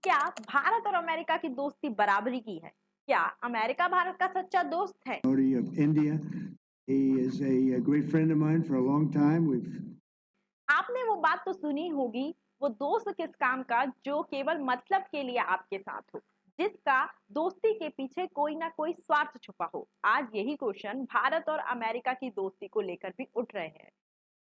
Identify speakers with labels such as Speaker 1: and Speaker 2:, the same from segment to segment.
Speaker 1: क्या भारत और अमेरिका की दोस्ती बराबरी की है? क्या अमेरिका भारत का सच्चा दोस्त है?
Speaker 2: Modi of India. He is a great friend of mine for a long time. We've
Speaker 1: आपने वो बात तो सुनी होगी, वो दोस्त किस काम का जो केवल मतलब के लिए आपके साथ हो, जिसका दोस्ती के पीछे कोई ना कोई स्वार्थ छुपा हो। आज यही क्वेश्चन भारत और अमेरिका की दोस्ती को लेकर भी उठ रहे हैं।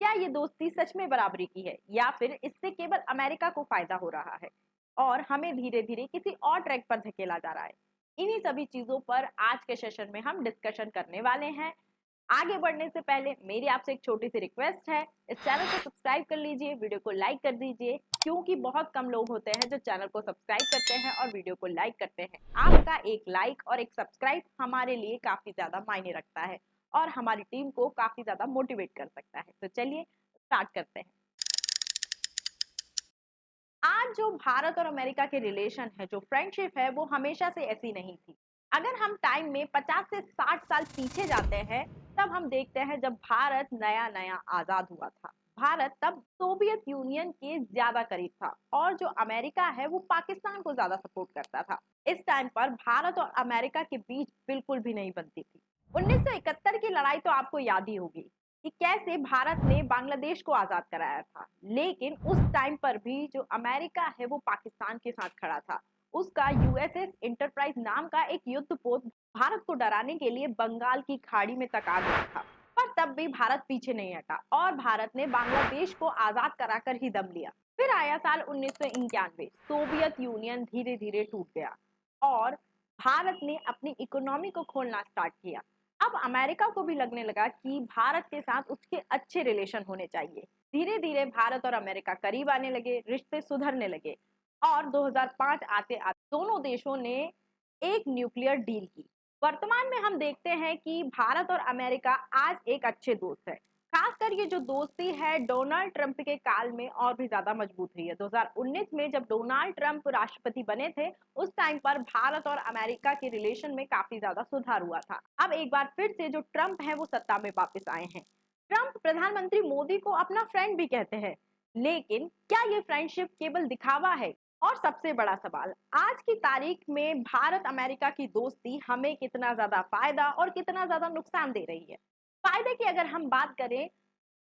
Speaker 1: क्या ये दोस्ती सच में बराबरी की है या फिर इससे केवल अमेरिका को फायदा हो रहा है और हमें धीरे धीरे किसी और ट्रैक पर धकेला जा रहा है? इन्हीं सभी चीजों पर आज के सेशन में हम डिस्कशन करने वाले हैं। आगे बढ़ने से पहले मेरी आपसे एक छोटी सी रिक्वेस्ट है, इस चैनल को सब्सक्राइब कर लीजिए, वीडियो को लाइक कर दीजिए, क्योंकि बहुत कम लोग होते हैं जो चैनल को सब्सक्राइब करते हैं और वीडियो को लाइक करते हैं। आपका एक लाइक और एक सब्सक्राइब हमारे लिए काफी ज्यादा मायने रखता है और हमारी टीम को काफी ज्यादा मोटिवेट कर सकता है। तो चलिए स्टार्ट करते हैं। आज जो भारत और अमेरिका के रिलेशन है, जो फ्रेंडशिप है, वो हमेशा से ऐसी नहीं थी। अगर हम टाइम में 50 से 60 साल पीछे जाते हैं, तब हम देखते हैं जब भारत नया नया आजाद हुआ था। भारत तब सोवियत यूनियन के ज्यादा करीब था और जो अमेरिका है वो पाकिस्तान को ज्यादा सपोर्ट करता था। इस टाइम पर भारत और अमेरिका के बीच बिल्कुल भी नहीं बनती थी। 1971 की लड़ाई तो आपको याद ही होगी कि कैसे भारत ने बांग्लादेश को आजाद कराया था। लेकिन उस टाइम पर भी जो अमेरिका है वो पाकिस्तान के साथ खड़ा था। उसका यूएसएस इंटरप्राइज नाम का एक युद्धपोत भारत को डराने के लिए बंगाल की खाड़ी में तैनात हुआ था। पर तब भी भारत पीछे नहीं हटा और भारत ने बांग्लादेश को आजाद कराकर ही दम लिया। फिर आया साल 1991। सोवियत यूनियन धीरे धीरे टूट गया और भारत ने अपनी इकोनॉमी को खोलना स्टार्ट किया। अब अमेरिका को भी लगने लगा कि भारत के साथ उसके अच्छे रिलेशन होने चाहिए। धीरे धीरे भारत और अमेरिका करीब आने लगे, रिश्ते सुधरने लगे और 2005 आते आते दोनों देशों ने एक न्यूक्लियर डील की। वर्तमान में हम देखते हैं कि भारत और अमेरिका आज एक अच्छे दोस्त है। खासकर ये जो दोस्ती है डोनाल्ड ट्रंप के काल में और भी ज्यादा मजबूत हुई है। 2019 में जब डोनाल्ड ट्रंप राष्ट्रपति बने थे, उस टाइम पर भारत और अमेरिका के रिलेशन में काफी ज्यादा सुधार हुआ था। अब एक बार फिर से जो ट्रंप है वो सत्ता में वापस आए हैं। ट्रंप प्रधानमंत्री मोदी को अपना फ्रेंड भी कहते हैं, लेकिन क्या ये फ्रेंडशिप केवल दिखावा है? और सबसे बड़ा सवाल, आज की तारीख में भारत अमेरिका की दोस्ती हमें कितना ज्यादा फायदा और कितना ज्यादा नुकसान दे रही है? फायदे की अगर हम बात करें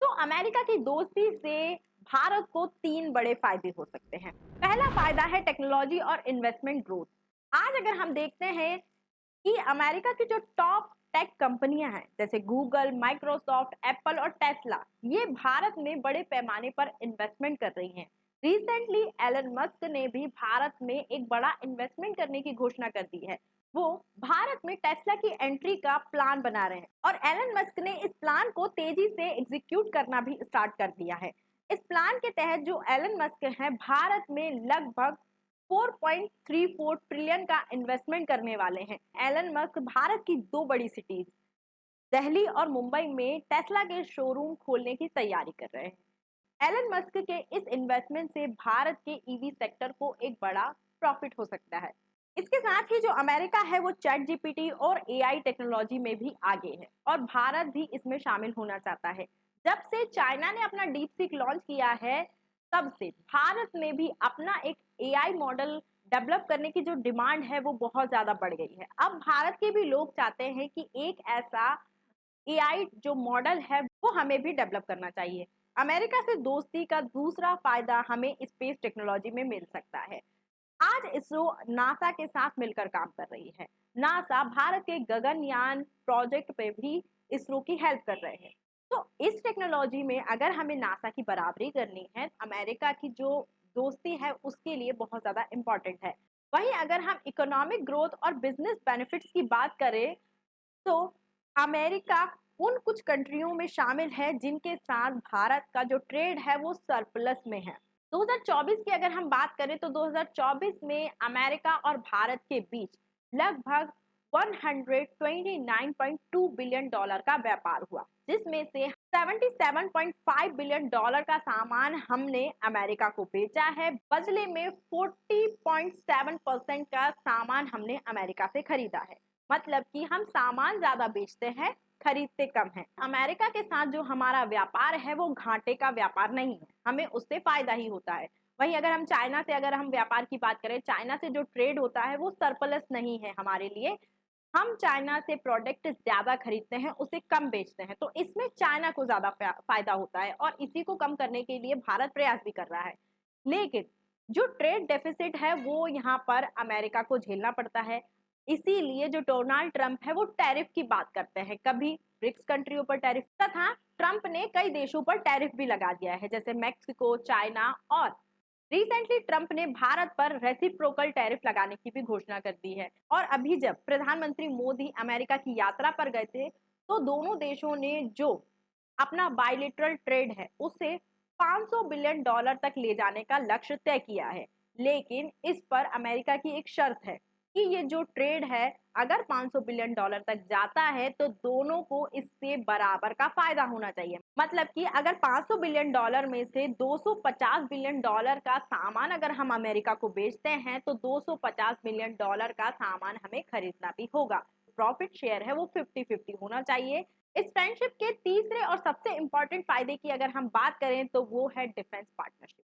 Speaker 1: तो अमेरिका की दोस्ती से भारत को तीन बड़े फायदे हो सकते हैं। पहला फायदा है टेक्नोलॉजी और इन्वेस्टमेंट ग्रोथ। आज अगर हम देखते हैं कि अमेरिका की जो टॉप टेक कंपनियां हैं जैसे गूगल, माइक्रोसॉफ्ट, एप्पल और टेस्ला, ये भारत में बड़े पैमाने पर इन्वेस्टमेंट कर रही हैं। रिसेंटली एलन मस्क ने भी भारत में एक बड़ा इन्वेस्टमेंट करने की घोषणा कर दी है। वो भारत में टेस्ला की एंट्री का प्लान बना रहे हैं और एलन मस्क ने इस प्लान को तेजी से एग्जीक्यूट करना भी स्टार्ट कर दिया है। इस प्लान के तहत जो एलन मस्क हैं भारत में लगभग 4.34 ट्रिलियन का इन्वेस्टमेंट करने वाले हैं। एलन मस्क भारत की दो बड़ी सिटीज दिल्ली और मुंबई में टेस्ला के शोरूम खोलने की तैयारी कर रहे हैं। एलन मस्क के इस इन्वेस्टमेंट से भारत के ईवी सेक्टर को एक बड़ा प्रॉफिट हो सकता है। इसके साथ ही जो अमेरिका है वो चैट जीपीटी और एआई टेक्नोलॉजी में भी आगे है और भारत भी इसमें शामिल होना चाहता है। जब से चाइना ने अपना डीप सीक लॉन्च किया है, तब से भारत में भी अपना एक एआई मॉडल डेवलप करने की जो डिमांड है वो बहुत ज्यादा बढ़ गई है। अब भारत के भी लोग चाहते हैं कि एक ऐसा एआई जो मॉडल है वो हमें भी डेवलप करना चाहिए। अमेरिका से दोस्ती का दूसरा फायदा हमें स्पेस टेक्नोलॉजी में मिल सकता है। आज इसरो नासा के साथ मिलकर काम कर रही है। नासा भारत के गगनयान प्रोजेक्ट पे भी इसरो की हेल्प कर रहे हैं। तो इस टेक्नोलॉजी में अगर हमें नासा की बराबरी करनी है, अमेरिका की जो दोस्ती है उसके लिए बहुत ज्यादा इंपॉर्टेंट है। वहीं अगर हम इकोनॉमिक ग्रोथ और बिजनेस बेनिफिट्स की बात करें तो अमेरिका उन कुछ कंट्रियों में शामिल है जिनके साथ भारत का जो ट्रेड है वो सरप्लस में है। 2024 की अगर हम बात करें तो 2024 में अमेरिका और भारत के बीच लगभग 129.2 बिलियन डॉलर का व्यापार हुआ, जिसमें से 77.5 बिलियन डॉलर का सामान हमने अमेरिका को बेचा है। बदले में 40.7% का सामान हमने अमेरिका से खरीदा है। मतलब कि हम सामान ज्यादा बेचते हैं, खरीदते कम है। अमेरिका के साथ जो हमारा व्यापार है वो घाटे का व्यापार नहीं है, हमें उससे फायदा ही होता है। वहीं अगर हम चाइना से अगर हम व्यापार की बात करें, चाइना से जो ट्रेड होता है वो सरप्लस नहीं है हमारे लिए। हम चाइना से प्रोडक्ट ज़्यादा खरीदते हैं, उसे कम बेचते हैं, तो इसमें चाइना को ज़्यादा फ़ायदा होता है और इसी को कम करने के लिए भारत प्रयास भी कर रहा है। लेकिन जो ट्रेड डेफ़िसिट है वो यहाँ पर अमेरिका को झेलना पड़ता है। इसीलिए जो डोनाल्ड ट्रंप है वो टैरिफ की बात करते हैं, कभी ब्रिक्स कंट्रियों पर टैरिफ तथा ट्रंप ने कई देशों पर टैरिफ भी लगा दिया है, जैसे मेक्सिको, चाइना और रिसेंटली ट्रंप ने भारत पर रेसिप्रोकल टैरिफ लगाने की भी घोषणा कर दी है। और अभी जब प्रधानमंत्री मोदी अमेरिका की यात्रा पर गए थे, तो दोनों देशों ने जो अपना बायलेटरल ट्रेड है उसे 500 बिलियन डॉलर तक ले जाने का लक्ष्य तय किया है। लेकिन इस पर अमेरिका की एक शर्त है कि ये जो ट्रेड है अगर 500 बिलियन डॉलर तक जाता है तो दोनों को इससे बराबर का फायदा होना चाहिए। मतलब कि अगर 500 बिलियन डॉलर में से 250 बिलियन डॉलर का सामान अगर हम अमेरिका को बेचते हैं तो 250 बिलियन डॉलर का सामान हमें खरीदना भी होगा। प्रॉफिट शेयर है वो 50-50 होना चाहिए। इस फ्रेंडशिप के तीसरे और सबसे इंपॉर्टेंट फायदे की अगर हम बात करें तो वो है डिफेंस पार्टनरशिप।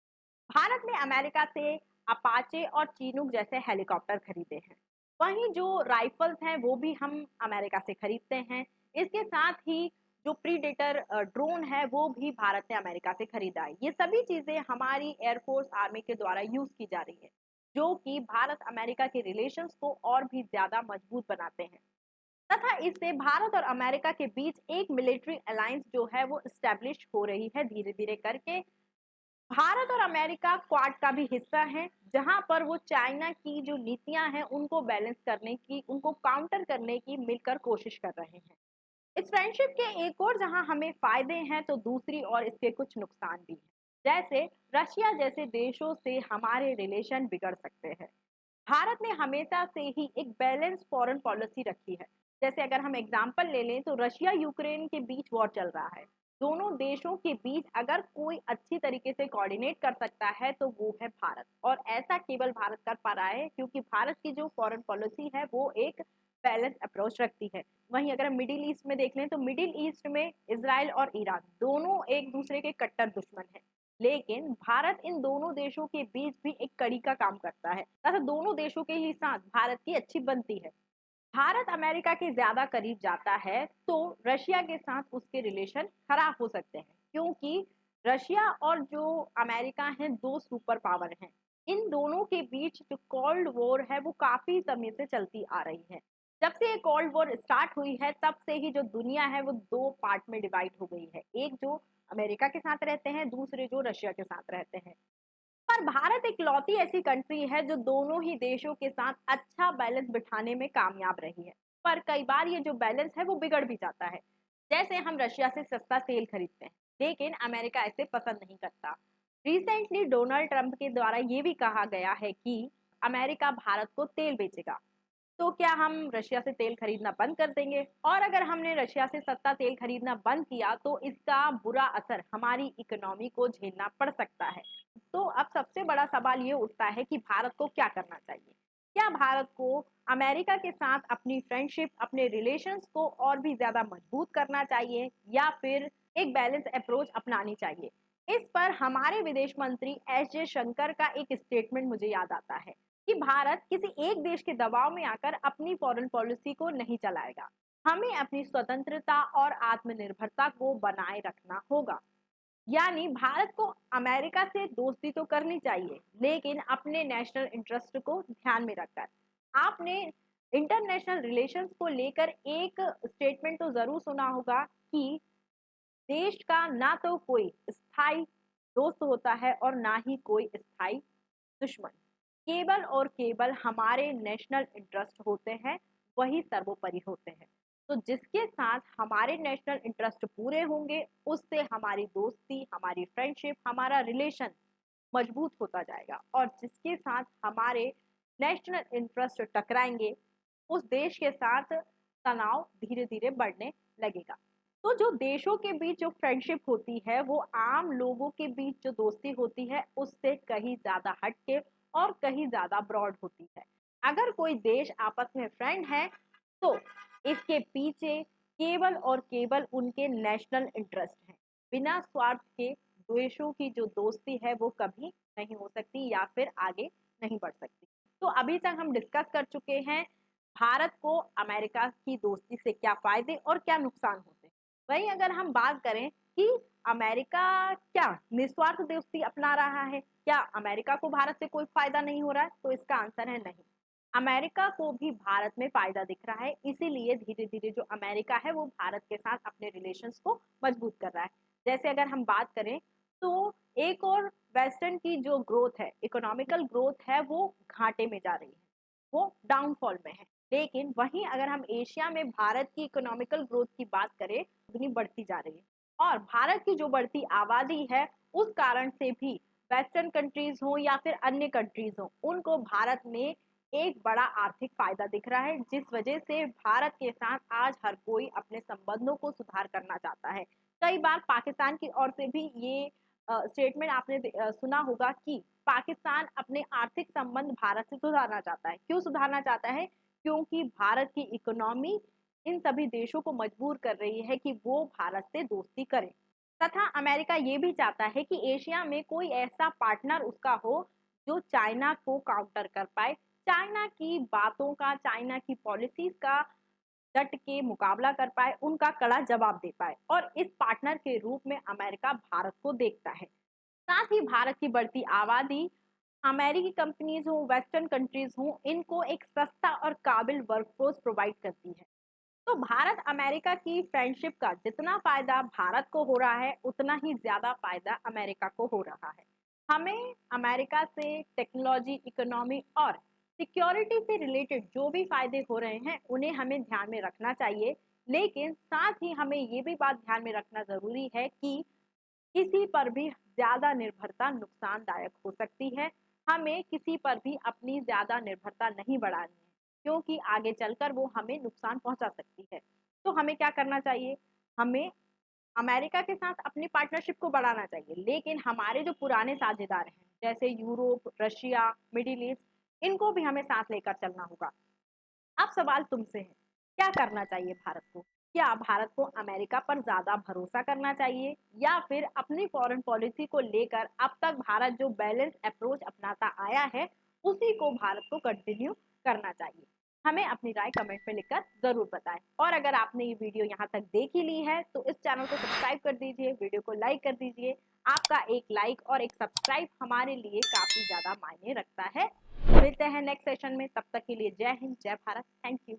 Speaker 1: भारत ने अमेरिका से अपाचे और चीनूक जैसे हेलीकॉप्टर खरीदे हैं। वहीं जो राइफल्स हैं वो भी हम अमेरिका से खरीदते हैं। इसके साथ ही जो प्रीडेटर ड्रोन है वो भी भारत ने अमेरिका से खरीदा है। ये सभी चीजें हमारी एयरफोर्स आर्मी के द्वारा यूज की जा रही है, जो कि भारत अमेरिका के रिलेशंस को और भी ज्यादा मजबूत बनाते हैं। तथा इससे भारत और अमेरिका के बीच एक मिलिट्री अलायंस जो है वो स्टैब्लिश हो रही है धीरे धीरे करके। भारत और अमेरिका क्वाड का भी हिस्सा है, जहां पर वो चाइना की जो नीतियां हैं उनको बैलेंस करने की, उनको काउंटर करने की मिलकर कोशिश कर रहे हैं। इस फ्रेंडशिप के एक और जहां हमें फायदे हैं तो दूसरी और इसके कुछ नुकसान भी हैं। जैसे रशिया जैसे देशों से हमारे रिलेशन बिगड़ सकते हैं। भारत ने हमेशा से ही एक बैलेंस फॉरेन पॉलिसी रखी है। जैसे अगर हम एग्जांपल ले लें तो रशिया यूक्रेन के बीच वॉर चल रहा है। दोनों देशों के बीच अगर कोई अच्छी तरीके से कोऑर्डिनेट कर सकता है तो वो है भारत, और ऐसा केवल भारत कर पा रहा है क्योंकि भारत की जो फॉरेन पॉलिसी है वो एक बैलेंस अप्रोच रखती है। वहीं अगर हम मिडिल ईस्ट में देख लें तो मिडिल ईस्ट में इसराइल और ईरान दोनों एक दूसरे के कट्टर दुश्मन हैं। लेकिन भारत इन दोनों देशों के बीच भी एक कड़ी का काम करता है तथा दोनों देशों के ही साथ भारत की अच्छी बनती है। भारत अमेरिका के ज्यादा करीब जाता है तो रशिया के साथ उसके रिलेशन खराब हो सकते हैं, क्योंकि रशिया और जो अमेरिका हैं दो सुपर पावर हैं। इन दोनों के बीच जो कोल्ड वॉर है वो काफी समय से चलती आ रही है। जब से ये कोल्ड वॉर स्टार्ट हुई है तब से ही जो दुनिया है वो दो पार्ट में डिवाइड हो गई है, एक जो अमेरिका के साथ रहते हैं, दूसरे जो रशिया के साथ रहते हैं। पर भारत एक लौती ऐसी कंट्री है जो दोनों ही देशों के साथ अच्छा बैलेंस बिठाने में कामयाब रही है। पर कई बार ये जो बैलेंस है वो बिगड़ भी जाता है। जैसे हम रशिया से सस्ता तेल खरीदते हैं, लेकिन अमेरिका ऐसे पसंद नहीं करता। रिसेंटली डोनाल्ड ट्रंप के द्वारा ये भी कहा गया है कि अमेरिका भारत को तेल बेचेगा, तो क्या हम रशिया से तेल खरीदना बंद कर देंगे? और अगर हमने रशिया से सस्ता तेल खरीदना बंद किया तो इसका बुरा असर हमारी इकोनॉमी को झेलना पड़ सकता है। तो अब सबसे बड़ा सवाल ये उठता है कि भारत को क्या करना चाहिए? क्या भारत को अमेरिका के साथ अपनी फ्रेंडशिप, अपने रिलेशंस को और भी ज्यादा मजबूत करना चाहिए या फिर एक बैलेंस अप्रोच अपनानी चाहिए? इस पर हमारे विदेश मंत्री एस जयशंकर का एक स्टेटमेंट मुझे याद आता है कि भारत किसी एक देश के दबाव में आकर अपनी फॉरेन पॉलिसी को नहीं चलाएगा। हमें अपनी स्वतंत्रता और आत्मनिर्भरता को बनाए रखना होगा। यानी भारत को अमेरिका से दोस्ती तो करनी चाहिए, लेकिन अपने नेशनल इंटरेस्ट को ध्यान में रखकर। आपने इंटरनेशनल रिलेशंस को लेकर एक स्टेटमेंट तो जरूर सुना होगा कि देश का ना तो कोई स्थायी दोस्त होता है और ना ही कोई स्थायी दुश्मन। केवल और केवल हमारे नेशनल इंटरेस्ट होते हैं, वही सर्वोपरि होते हैं। तो जिसके साथ हमारे नेशनल इंटरेस्ट पूरे होंगे उससे हमारी दोस्ती, हमारी फ्रेंडशिप, हमारा रिलेशन मजबूत होता जाएगा, और जिसके साथ हमारे नेशनल इंटरेस्ट टकराएंगे उस देश के साथ तनाव धीरे धीरे बढ़ने लगेगा। तो जो देशों के बीच जो फ्रेंडशिप होती है वो आम लोगों के बीच जो दोस्ती होती है उससे कहीं ज्यादा हटके और कहीं ज्यादा ब्रॉड होती है। अगर कोई देश आपस में फ्रेंड है तो इसके पीछे केवल और केवल उनके नेशनल इंटरेस्ट हैं। बिना स्वार्थ के देशों की जो दोस्ती है वो कभी नहीं हो सकती या फिर आगे नहीं बढ़ सकती। तो अभी तक हम डिस्कस कर चुके हैं भारत को अमेरिका की दोस्ती से क्या फायदे और क्या नुकसान होते हैं। वहीं अगर हम बात करें कि अमेरिका क्या निस्वार्थ दोस्ती अपना रहा है, क्या अमेरिका को भारत से कोई फायदा नहीं हो रहा है, तो इसका आंसर है नहीं। अमेरिका को भी भारत में फायदा दिख रहा है, इसीलिए धीरे धीरे जो अमेरिका है वो भारत के साथ अपने रिलेशंस को मजबूत कर रहा है। जैसे अगर हम बात करें तो एक और वेस्टर्न की जो ग्रोथ है, इकोनॉमिकल ग्रोथ है, वो घाटे में जा रही है, वो डाउनफॉल में है। लेकिन वहीं अगर हम एशिया में भारत की इकोनॉमिकल ग्रोथ की बात करें, उतनी बढ़ती जा रही है। और भारत की जो बढ़ती आबादी है उस कारण से भी वेस्टर्न कंट्रीज हो या फिर अन्य कंट्रीज हो, उनको भारत में एक बड़ा आर्थिक फायदा दिख रहा है, जिस वजह से भारत के साथ आज हर कोई अपने संबंधों को सुधार करना चाहता है। कई बार पाकिस्तान की ओर से भी ये स्टेटमेंट आपने सुना होगा कि पाकिस्तान अपने आर्थिक संबंध भारत से सुधारना चाहता है। क्यों सुधारना चाहता है? क्योंकि भारत की इकोनॉमी इन सभी देशों को मजबूर कर रही है कि वो भारत से दोस्ती करें। तथा अमेरिका ये भी चाहता है कि एशिया में कोई ऐसा पार्टनर उसका हो जो चाइना को काउंटर कर पाए, चाइना की बातों का, चाइना की पॉलिसीज का डट के मुकाबला कर पाए, उनका कड़ा जवाब दे पाए। और इस पार्टनर के रूप में अमेरिका भारत को देखता है। साथ ही भारत की बढ़ती आबादी अमेरिकी कंपनीज हो, वेस्टर्न कंट्रीज हो, इनको एक सस्ता और काबिल वर्कफोर्स प्रोवाइड करती है। तो भारत अमेरिका की फ्रेंडशिप का जितना फायदा भारत को हो रहा है, उतना ही ज्यादा फायदा अमेरिका को हो रहा है। हमें अमेरिका से टेक्नोलॉजी, इकोनॉमी और सिक्योरिटी से रिलेटेड जो भी फायदे हो रहे हैं, उन्हें हमें ध्यान में रखना चाहिए। लेकिन साथ ही हमें ये भी बात ध्यान में रखना जरूरी है कि किसी पर भी ज्यादा निर्भरता नुकसानदायक हो सकती है। हमें किसी पर भी अपनी ज्यादा निर्भरता नहीं बढ़ानी है, क्योंकि आगे चलकर वो हमें नुकसान पहुंचा सकती है। तो हमें क्या करना चाहिए? हमें अमेरिका के साथ अपनी पार्टनरशिप को बढ़ाना चाहिए, लेकिन हमारे जो पुराने साझेदार हैं जैसे यूरोप, रशिया, मिडिल ईस्ट, इनको भी हमें साथ लेकर चलना होगा। अब सवाल तुमसे है, क्या करना चाहिए भारत को? क्या भारत को अमेरिका पर ज्यादा भरोसा करना चाहिए या फिर अपनी फॉरेन पॉलिसी को लेकर अब तक भारत जो बैलेंस अप्रोच अपनाता आया है, उसी को भारत को कंटिन्यू करना चाहिए? हमें अपनी राय कमेंट में लिखकर जरूर बताएं। और अगर आपने ये वीडियो यहाँ तक देख ही ली है तो इस चैनल को सब्सक्राइब कर दीजिए, वीडियो को लाइक कर दीजिए। आपका एक लाइक और एक सब्सक्राइब हमारे लिए काफी ज्यादा मायने रखता है। मिलते हैं नेक्स्ट सेशन में, तब तक के लिए जय हिंद, जय भारत, थैंक यू।